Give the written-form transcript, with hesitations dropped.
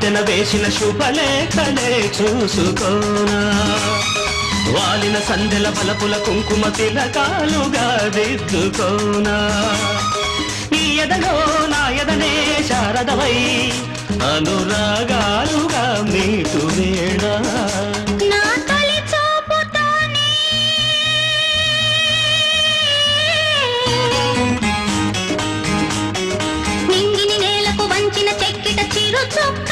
వంతెన వేసిన శుభలేఖలే చూసుకోనా వాలిన సందెల బలపుల కుంకుమ తిలకాలుగా దిద్దుకోనా ఈ ఎదలో నా ఎదనే శారదవై అనురాగాలుగా మీటు వేళ నింగిని నేలకు వంచిన చెక్కిట చిరు చొక్క